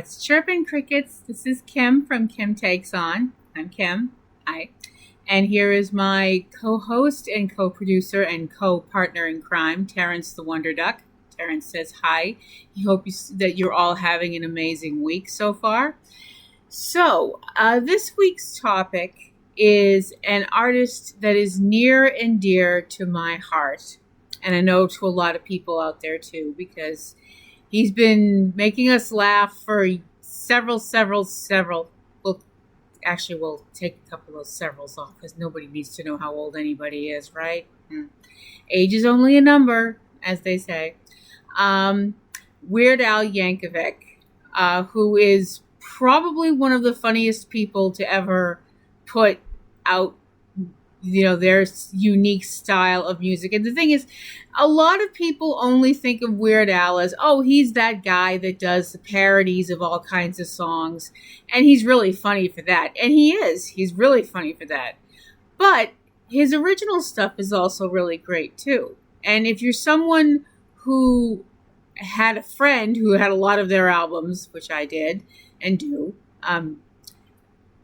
What's chirping, crickets? This is Kim from Kim Takes On. I'm Kim. Hi. And here is my co-host and co-producer and co-partner in crime, Terrence the Wonder Duck. Terrence says hi. He hopes that you're all having an amazing week so far. So, this week's topic is an artist that is near and dear to my heart. And I know to a lot of people out there too, because he's been making us laugh for several. Well, actually, we'll take a couple of those severals off because nobody needs to know how old anybody is, right? Age is only a number, as they say. Weird Al Yankovic, who is probably one of the funniest people to ever put out their unique style of music. And the thing is, a lot of people only think of Weird Al as, oh, he's that guy that does the parodies of all kinds of songs. And he's really funny for that. And he is. He's really funny for that. But his original stuff is also really great, too. And if you're someone who had a friend who had a lot of their albums, which I did and do,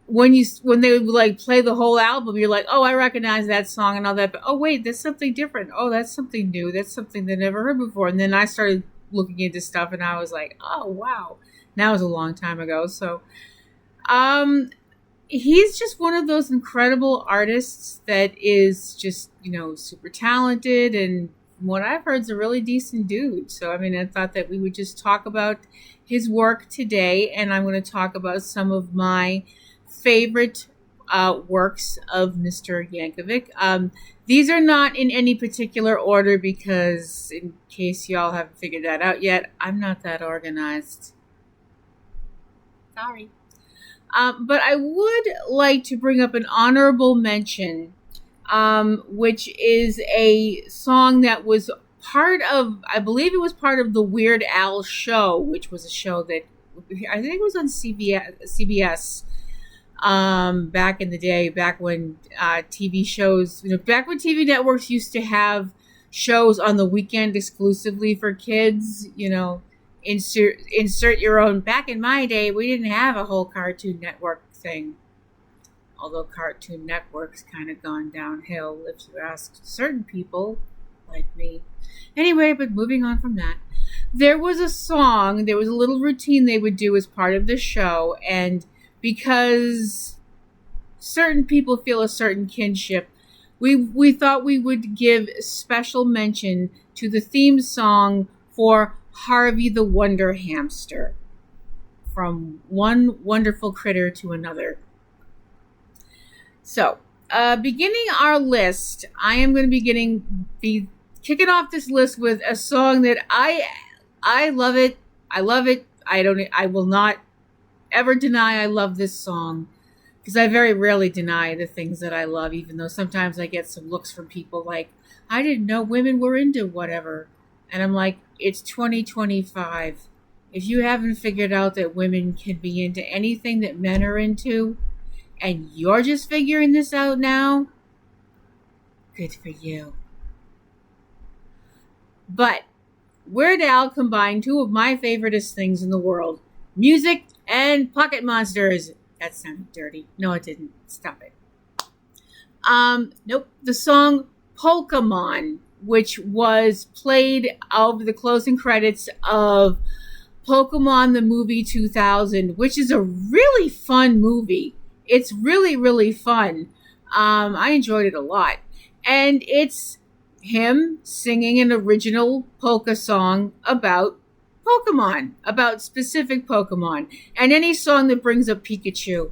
when they would like play the whole album, you're like, oh, I recognize that song and all that, but oh wait, that's something different. Oh, that's something new. That's something that I never heard before. And then I started looking into stuff, and I was like, oh wow, that was a long time ago. So, he's just one of those incredible artists that is just super talented, and from what I've heard, is a really decent dude. So, I mean, I thought that we would just talk about his work today, and I'm going to talk about some of my favorite works of Mr. Yankovic. These are not in any particular order because, in case y'all haven't figured that out yet, I'm not that organized. Sorry. But I would like to bring up an honorable mention, which is a song that was part of, I believe it was part of the Weird Al show, which was a show that I think it was on CBS. Back in the day, back when TV shows, back when TV networks used to have shows on the weekend exclusively for kids, insert your own. Back in my day, we didn't have a whole Cartoon Network thing. Although Cartoon Network's kind of gone downhill, if you ask certain people like me. Anyway, but moving on from that, there was a little routine they would do as part of the show, and because certain people feel a certain kinship, we thought we would give special mention to the theme song for Harvey the Wonder Hamster, from one wonderful critter to another. So, beginning our list, I am going to be kicking off this list with a song that I love it. I love it. I will not ever deny I love this song, because I very rarely deny the things that I love, even though sometimes I get some looks from people like, I didn't know women were into whatever. And I'm like, it's 2025. If you haven't figured out that women can be into anything that men are into, and you're just figuring this out now, good for you. But Weird Al combined two of my favoriteest things in the world: music and pocket monsters. That sounded dirty. No, it didn't. Stop it. Nope. The song Pokemon, which was played over the closing credits of Pokemon the Movie 2000, which is a really fun movie. It's really, really fun. I enjoyed it a lot. And it's him singing an original polka song about Pokemon, about specific Pokemon, and any song that brings up Pikachu.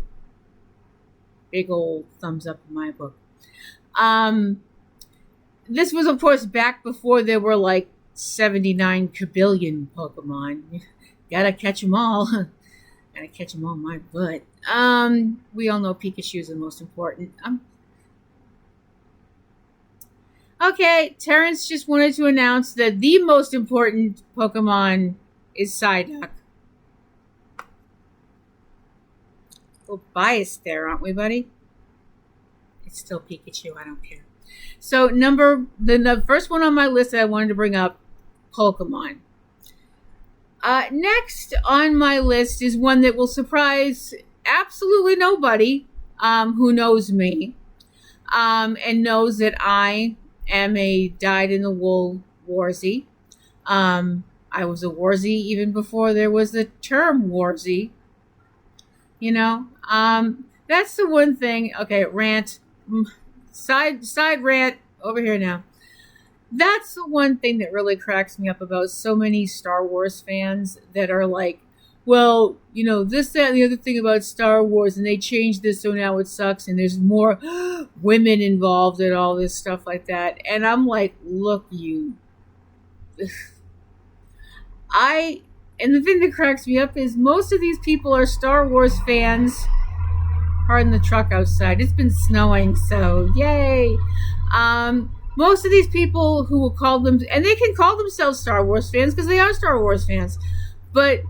Big old thumbs up in my book. This was, of course, back before there were like 79 kabillion Pokemon. Gotta catch them all. Gotta catch them all in my butt. We all know Pikachu is the most important. Okay, Terrence just wanted to announce that the most important Pokemon is Psyduck. A little biased there, aren't we, buddy? It's still Pikachu, I don't care. So the first one on my list that I wanted to bring up, Pokemon. Next on my list is one that will surprise absolutely nobody who knows me and knows that I am a dyed-in-the-wool warzy. I was a warzy even before there was the term warzy. You know, that's the one thing. Okay, rant, side rant over here now. That's the one thing that really cracks me up about so many Star Wars fans that are like, well, this, that, and the other thing about Star Wars, and they changed this, so now it sucks, and there's more women involved and all this stuff like that. And I'm like, look, and the thing that cracks me up is most of these people are Star Wars fans. Pardon the truck outside. It's been snowing, so yay. Most of these people who will call them, and they can call themselves Star Wars fans because they are Star Wars fans. But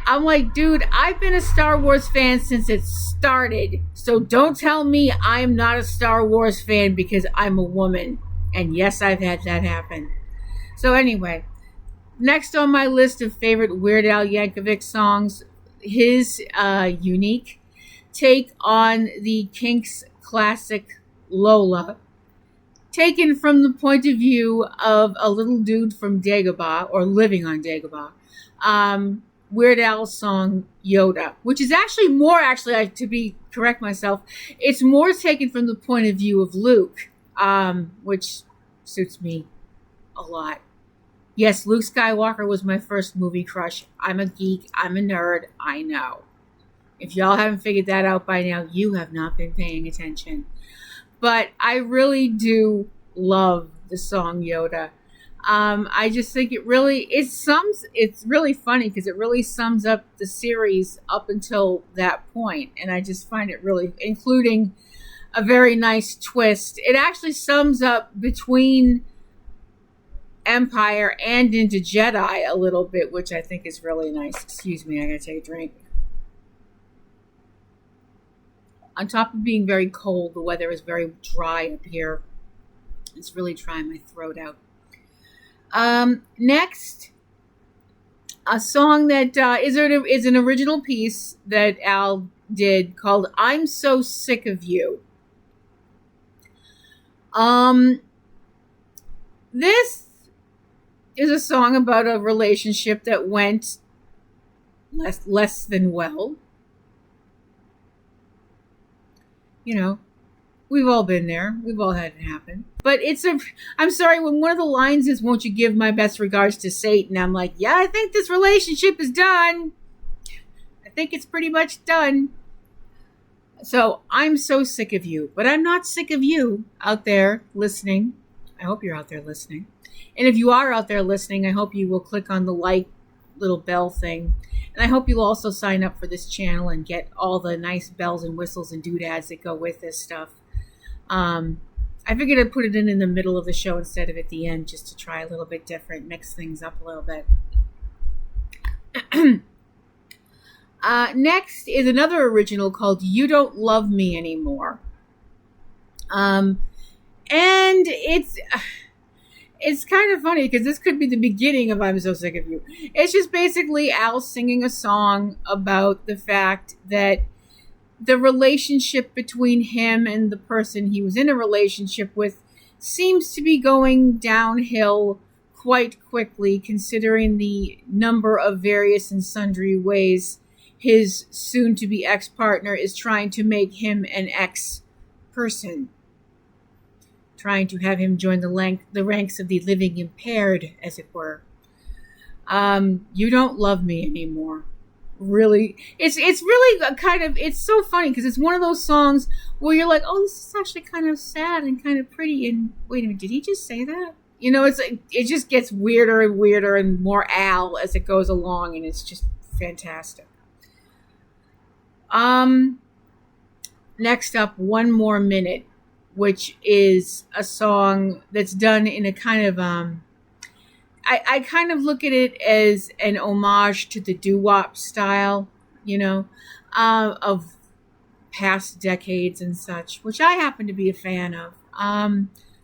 I'm like, dude, I've been a Star Wars fan since it started. So don't tell me I'm not a Star Wars fan because I'm a woman. And yes, I've had that happen. So anyway, next on my list of favorite Weird Al Yankovic songs, his unique take on the Kinks classic Lola, taken from the point of view of a little dude from Dagobah, or living on Dagobah. Weird Al's song Yoda, which is actually more, to correct myself, it's more taken from the point of view of Luke, which suits me a lot. Yes, Luke Skywalker was my first movie crush. I'm a geek. I'm a nerd. I know. If y'all haven't figured that out by now, you have not been paying attention. But I really do love the song Yoda. I just think it's really funny because it really sums up the series up until that point. And I just find it really, including a very nice twist. It actually sums up between Empire and into Jedi a little bit, which I think is really nice. Excuse me, I gotta take a drink. On top of being very cold, the weather is very dry up here. It's really drying my throat out. Next, a song that is an original piece that Al did called "I'm So Sick of You." This is a song about a relationship that went less than well. We've all been there. We've all had it happen. But I'm sorry, when one of the lines is, "Won't you give my best regards to Satan?" I'm like, yeah, I think this relationship is done. I think it's pretty much done. So I'm so sick of you. But I'm not sick of you out there listening. I hope you're out there listening. And if you are out there listening, I hope you will click on the like little bell thing. And I hope you'll also sign up for this channel and get all the nice bells and whistles and doodads that go with this stuff. I figured I'd put it in the middle of the show instead of at the end, just to try a little bit different, mix things up a little bit. Next is another original called "You Don't Love Me Anymore." And it's kind of funny because this could be the beginning of "I'm So Sick of You." It's just basically Al singing a song about the fact that the relationship between him and the person he was in a relationship with seems to be going downhill quite quickly, considering the number of various and sundry ways his soon-to-be ex-partner is trying to make him an ex-person. Trying to have him join the ranks of the living impaired, as it were. You Don't Love Me Anymore. Really, it's really it's so funny because it's one of those songs where you're like, oh, this is actually kind of sad and kind of pretty. And wait a minute, did he just say that? It just gets weirder and weirder and more Al as it goes along, and it's just fantastic. Next up, "One More Minute," which is a song that's done in a kind of I kind of look at it as an homage to the doo-wop style, of past decades and such, which I happen to be a fan of.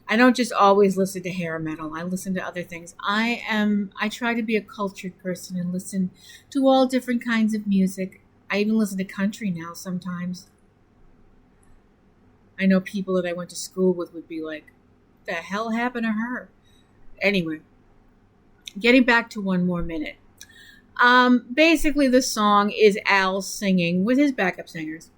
I don't just always listen to hair metal. I listen to other things. I try to be a cultured person and listen to all different kinds of music. I even listen to country now sometimes. I know people that I went to school with would be like, the hell happened to her? Anyway, getting back to One More Minute. Basically the song is Al singing with his backup singers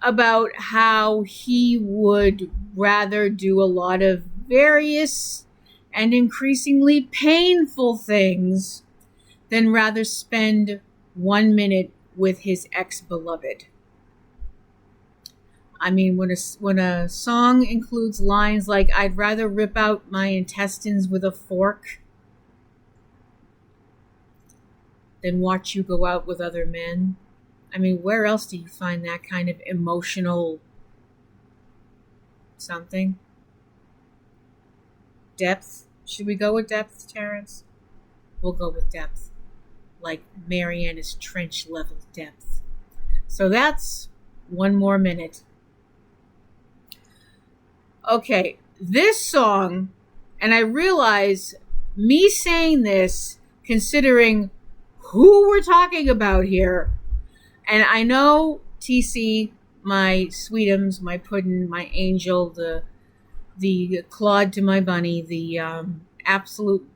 about how he would rather do a lot of various and increasingly painful things than rather spend 1 minute with his ex-beloved. I mean, when a song includes lines like, I'd rather rip out my intestines with a fork than watch you go out with other men. I mean, where else do you find that kind of emotional something? Depth? Should we go with depth, Terrence? We'll go with depth. Like Mariana's Trench level depth. So that's One More Minute. Okay, this song, and I realize me saying this, considering who we're talking about here, and I know TC, my sweetums, my puddin', my angel, the Claude to my bunny, the absolute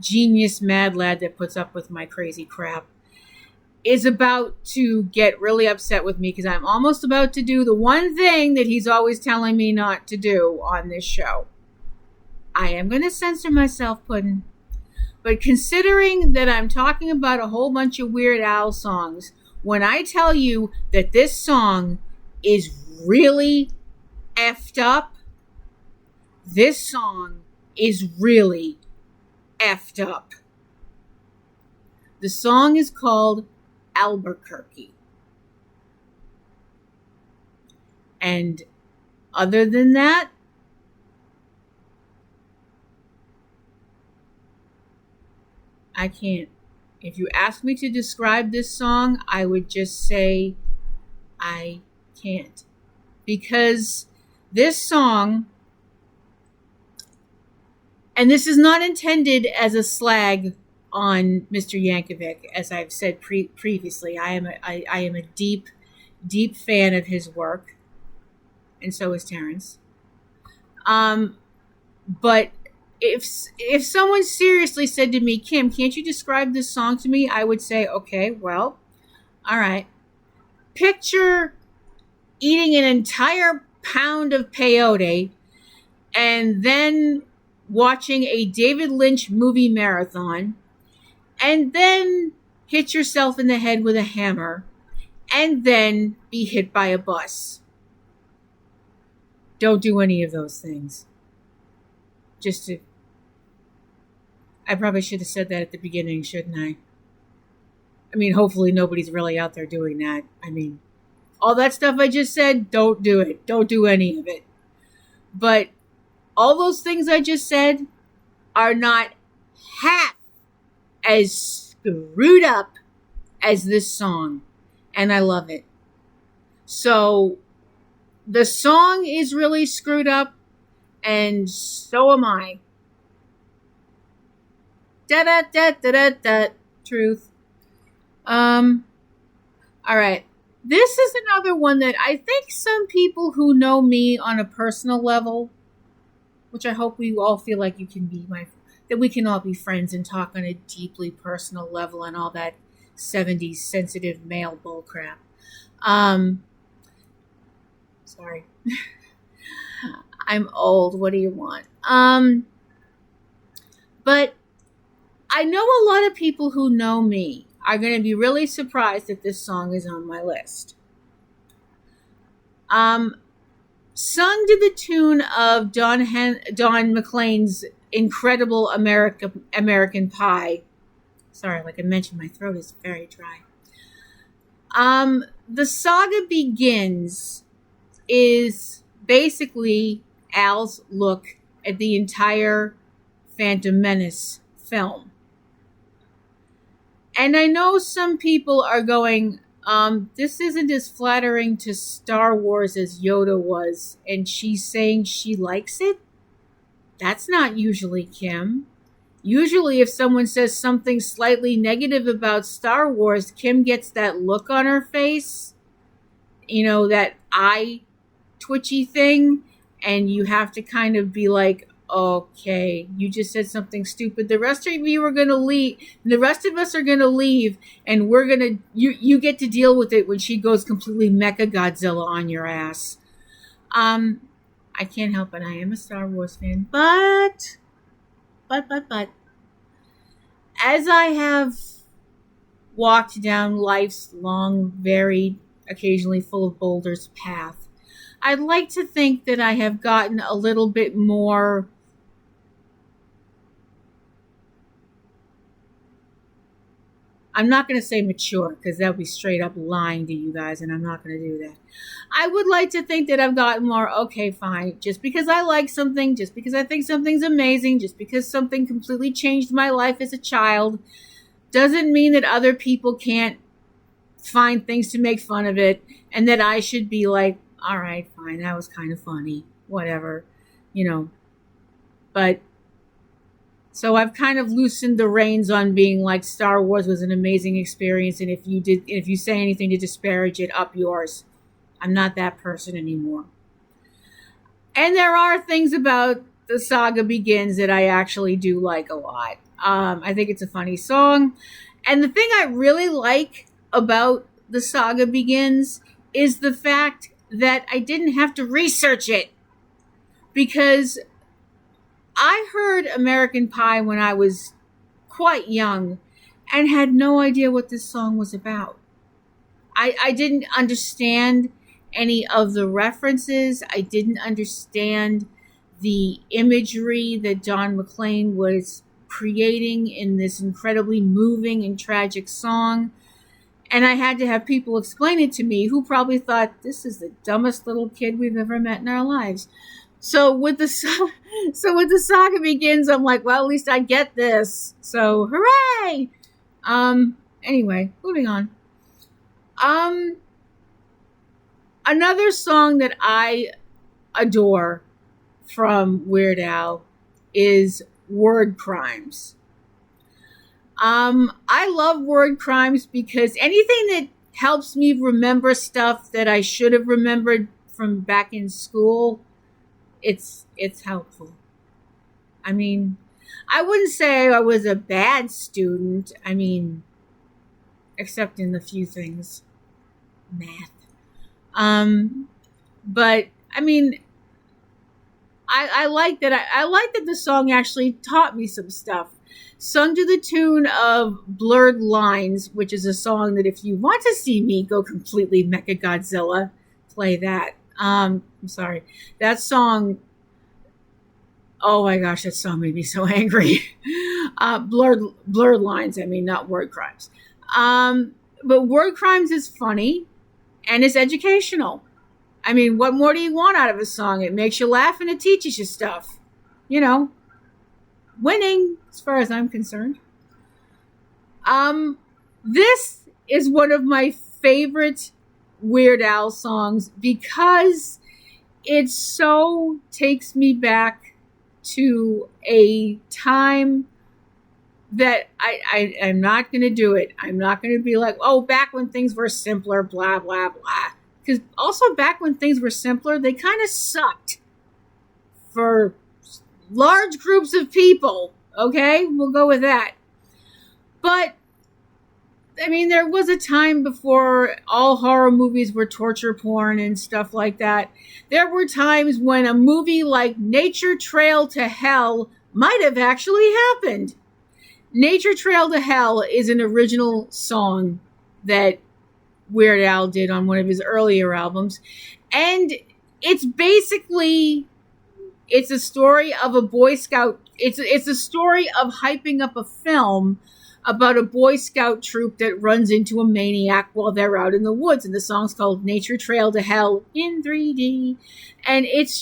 genius mad lad that puts up with my crazy crap, is about to get really upset with me because I'm almost about to do the one thing that he's always telling me not to do on this show. I am going to censor myself, Puddin'. But considering that I'm talking about a whole bunch of Weird Al songs, when I tell you that this song is really effed up, this song is really effed up. The song is called Albuquerque. And other than that, I can't. If you ask me to describe this song, I would just say I can't. Because this song, and this is not intended as a slag on Mr. Yankovic, as I've said previously. I am a deep, deep fan of his work, and so is Terrence. But if someone seriously said to me, Kim, can't you describe this song to me? I would say, okay, well, all right. Picture eating an entire pound of peyote and then watching a David Lynch movie marathon, and then hit yourself in the head with a hammer, and then be hit by a bus. Don't do any of those things. I probably should have said that at the beginning, shouldn't I? I mean, hopefully nobody's really out there doing that. I mean, all that stuff I just said, don't do it. Don't do any of it. But all those things I just said are not half as screwed up as this song. And I love it. So the song is really screwed up, and so am I. Da-da-da-da-da-da. Truth. All right. This is another one that I think some people who know me on a personal level, which I hope we all feel like you can be that we can all be friends and talk on a deeply personal level and all that 70s sensitive male bullcrap. Sorry. I'm old. What do you want? But I know a lot of people who know me are going to be really surprised that this song is on my list. Sung to the tune of Don McLean's incredible American Pie. Sorry, like I mentioned, my throat is very dry. The Saga Begins is basically Al's look at the entire Phantom Menace film. And I know some people are going, this isn't as flattering to Star Wars as Yoda was, and she's saying she likes it? That's not usually Kim. Usually, if someone says something slightly negative about Star Wars, Kim gets that look on her face, that eye twitchy thing, and you have to kind of be like, okay, you just said something stupid. The rest of you are going to leave. The rest of us are going to leave, and we're going to, you get to deal with it when she goes completely Mecha Godzilla on your ass. I can't help it. I am a Star Wars fan, but, as I have walked down life's long, varied, occasionally full of boulders path, I'd like to think that I have gotten a little bit more I'm not going to say mature because that would be straight up lying to you guys, and I'm not going to do that. I would like to think that I've gotten more, okay, fine. Just because I like something, just because I think something's amazing, just because something completely changed my life as a child, doesn't mean that other people can't find things to make fun of it, and that I should be like, all right, fine, that was kind of funny, whatever, But so I've kind of loosened the reins on being like Star Wars was an amazing experience, and if you say anything to disparage it, up yours. I'm not that person anymore. And there are things about The Saga Begins that I actually do like a lot. I think it's a funny song. And the thing I really like about The Saga Begins is the fact that I didn't have to research it. Because I heard American Pie when I was quite young and had no idea what this song was about. I didn't understand any of the references. I didn't understand the imagery that Don McLean was creating in this incredibly moving and tragic song. And I had to have people explain it to me who probably thought, this is the dumbest little kid we've ever met in our lives. So with the Saga Begins, I'm like, well, at least I get this. So hooray! Anyway, moving on. Another song that I adore from Weird Al is Word Crimes. I love Word Crimes because anything that helps me remember stuff that I should have remembered from back in school, it's helpful. I mean, I wouldn't say I was a bad student. I mean, except in the few things, math. But I mean, I like that. I like that the song actually taught me some stuff. Sung to the tune of Blurred Lines, which is a song that if you want to see me go completely Mecha Godzilla, play that. I'm sorry. That song, oh my gosh, that song made me so angry. Blurred Lines, I mean, not Word Crimes. But Word Crimes is funny and it's educational. I mean, what more do you want out of a song? It makes you laugh and it teaches you stuff. Winning, as far as I'm concerned. This is one of my favorite Weird Al songs because it so takes me back to a time that I'm not going to do it. I'm not going to be like, oh, back when things were simpler, blah, blah, blah. Because also back when things were simpler, they kind of sucked for large groups of people. Okay, we'll go with that. But I mean, there was a time before all horror movies were torture porn and stuff like that. There were times when a movie like Nature Trail to Hell might have actually happened. Nature Trail to Hell is an original song that Weird Al did on one of his earlier albums. And it's basically, it's a story of a Boy Scout. It's a story of hyping up a film about a Boy Scout troop that runs into a maniac while they're out in the woods. And the song's called Nature Trail to Hell in 3D. And it's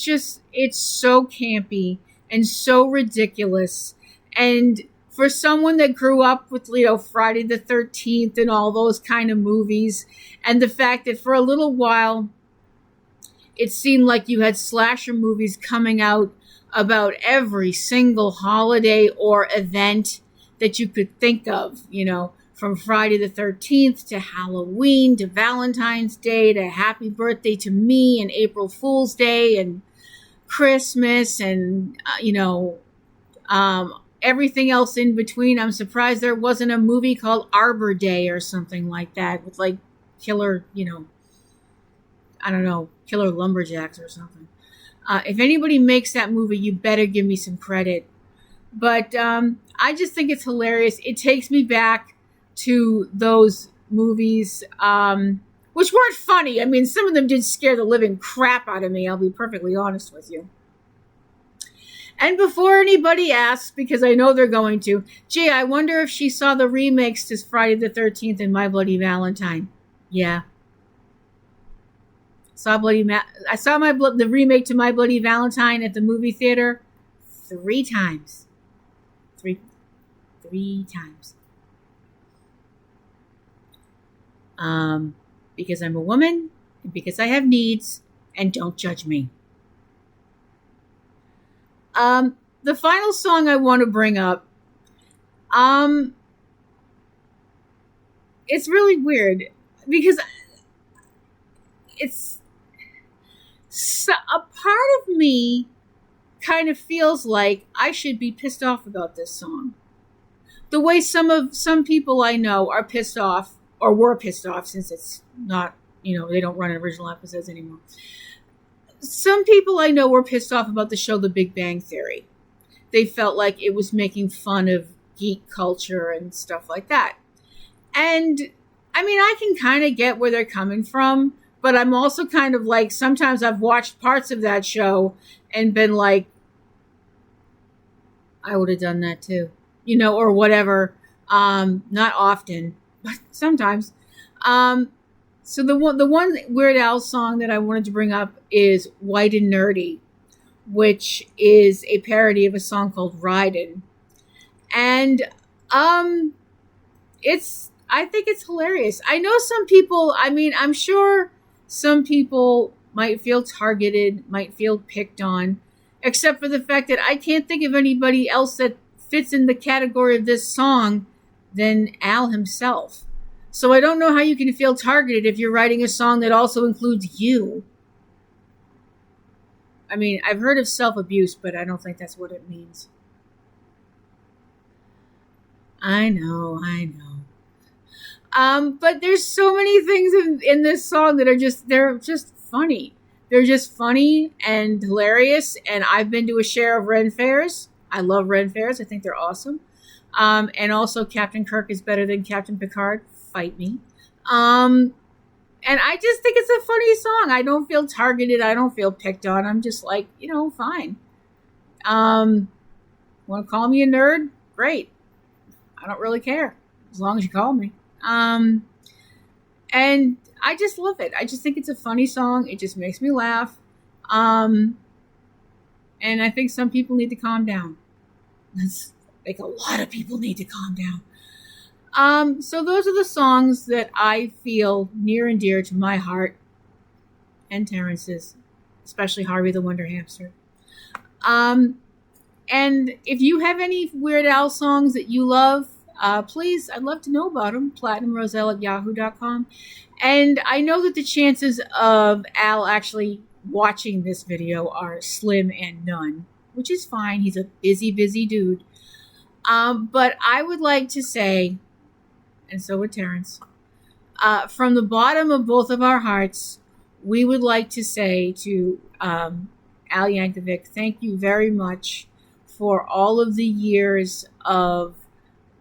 so campy and so ridiculous. And for someone that grew up with, Friday the 13th and all those kind of movies, and the fact that for a little while, it seemed like you had slasher movies coming out about every single holiday or event that you could think of, from Friday the 13th to Halloween to Valentine's Day to Happy Birthday to Me and April Fool's Day and Christmas and, everything else in between. I'm surprised there wasn't a movie called Arbor Day or something like that with like killer, I don't know, killer lumberjacks or something. If anybody makes that movie, you better give me some credit. But I just think it's hilarious. It takes me back to those movies, which weren't funny. I mean, some of them did scare the living crap out of me. I'll be perfectly honest with you. And before anybody asks, because I know they're going to, gee, I wonder if she saw the remakes to Friday the 13th and My Bloody Valentine. Yeah. I saw the remake to My Bloody Valentine at the movie theater 3 times. Three times. Because I'm a woman and because I have needs, and don't judge me. The final song I want to bring up, it's really weird because it's a part of me kind of feels like I should be pissed off about this song. The way some people I know are pissed off, or were pissed off, since it's not, they don't run original episodes anymore. Some people I know were pissed off about the show The Big Bang Theory. They felt like it was making fun of geek culture and stuff like that. And I mean, I can kind of get where they're coming from, but I'm also kind of like, sometimes I've watched parts of that show and been like, I would have done that too, or whatever. Not often, but sometimes. So the one Weird Al song that I wanted to bring up is White and Nerdy, which is a parody of a song called Ridin'. And I think it's hilarious. I know some people, I'm sure some people might feel targeted, might feel picked on, except for the fact that I can't think of anybody else that fits in the category of this song than Al himself. So I don't know how you can feel targeted if you're writing a song that also includes you. I mean, I've heard of self-abuse, but I don't think that's what it means. I know. But there's so many things in this song that they're just funny. They're just funny and hilarious. And I've been to a share of Ren fairs. I love Ren fairs. I think they're awesome. And also Captain Kirk is better than Captain Picard. Fight me. And I just think it's a funny song. I don't feel targeted. I don't feel picked on. I'm just like, fine. Want to call me a nerd? Great. I don't really care as long as you call me. And I just love it. I just think it's a funny song. It just makes me laugh. And I think some people need to calm down. Like a lot of people need to calm down. So those are the songs that I feel near and dear to my heart and Terrence's, especially Harvey the Wonder Hamster. And if you have any Weird Al songs that you love, please, I'd love to know about them. PlatinumRoselle@yahoo.com. And I know that the chances of Al actually watching this video are slim and none, which is fine. He's a busy dude. But I would like to say, and so would Terrence, from the bottom of both of our hearts, we would like to say to Al Yankovic, thank you very much for all of the years of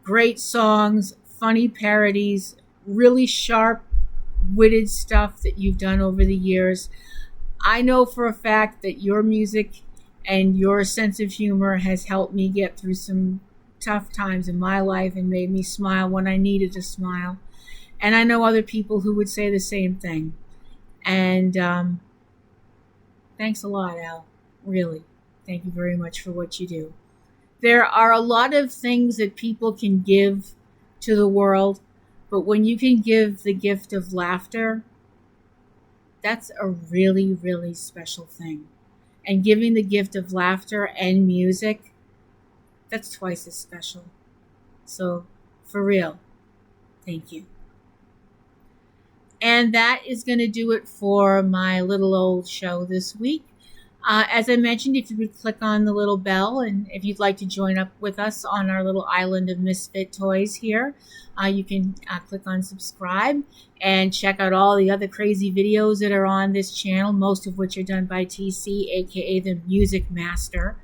great songs, funny parodies, really sharp-witted stuff that you've done over the years. I know for a fact that your music and your sense of humor has helped me get through some tough times in my life and made me smile when I needed to smile. And I know other people who would say the same thing. And thanks a lot, Al. Really. Thank you very much for what you do. There are a lot of things that people can give to the world, but when you can give the gift of laughter, that's a really, really special thing. And giving the gift of laughter and music, that's twice as special. So, for real, thank you. And that is going to do it for my little old show this week. As I mentioned, if you would click on the little bell, and if you'd like to join up with us on our little island of misfit toys here, you can click on subscribe and check out all the other crazy videos that are on this channel, most of which are done by TC, aka the Music Master.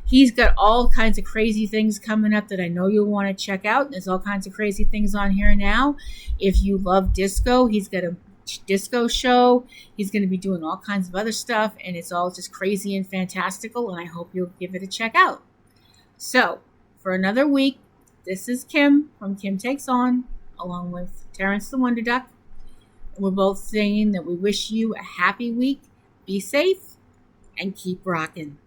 He's got all kinds of crazy things coming up that I know you'll want to check out. There's all kinds of crazy things on here now. If you love disco, he's got a disco show. He's going to be doing all kinds of other stuff, and it's all just crazy and fantastical, and I hope you'll give it a check out. So, for another week, this is Kim from Kim Takes On, along with Terrence the Wonder Duck. And we're both saying that we wish you a happy week, be safe, and keep rocking.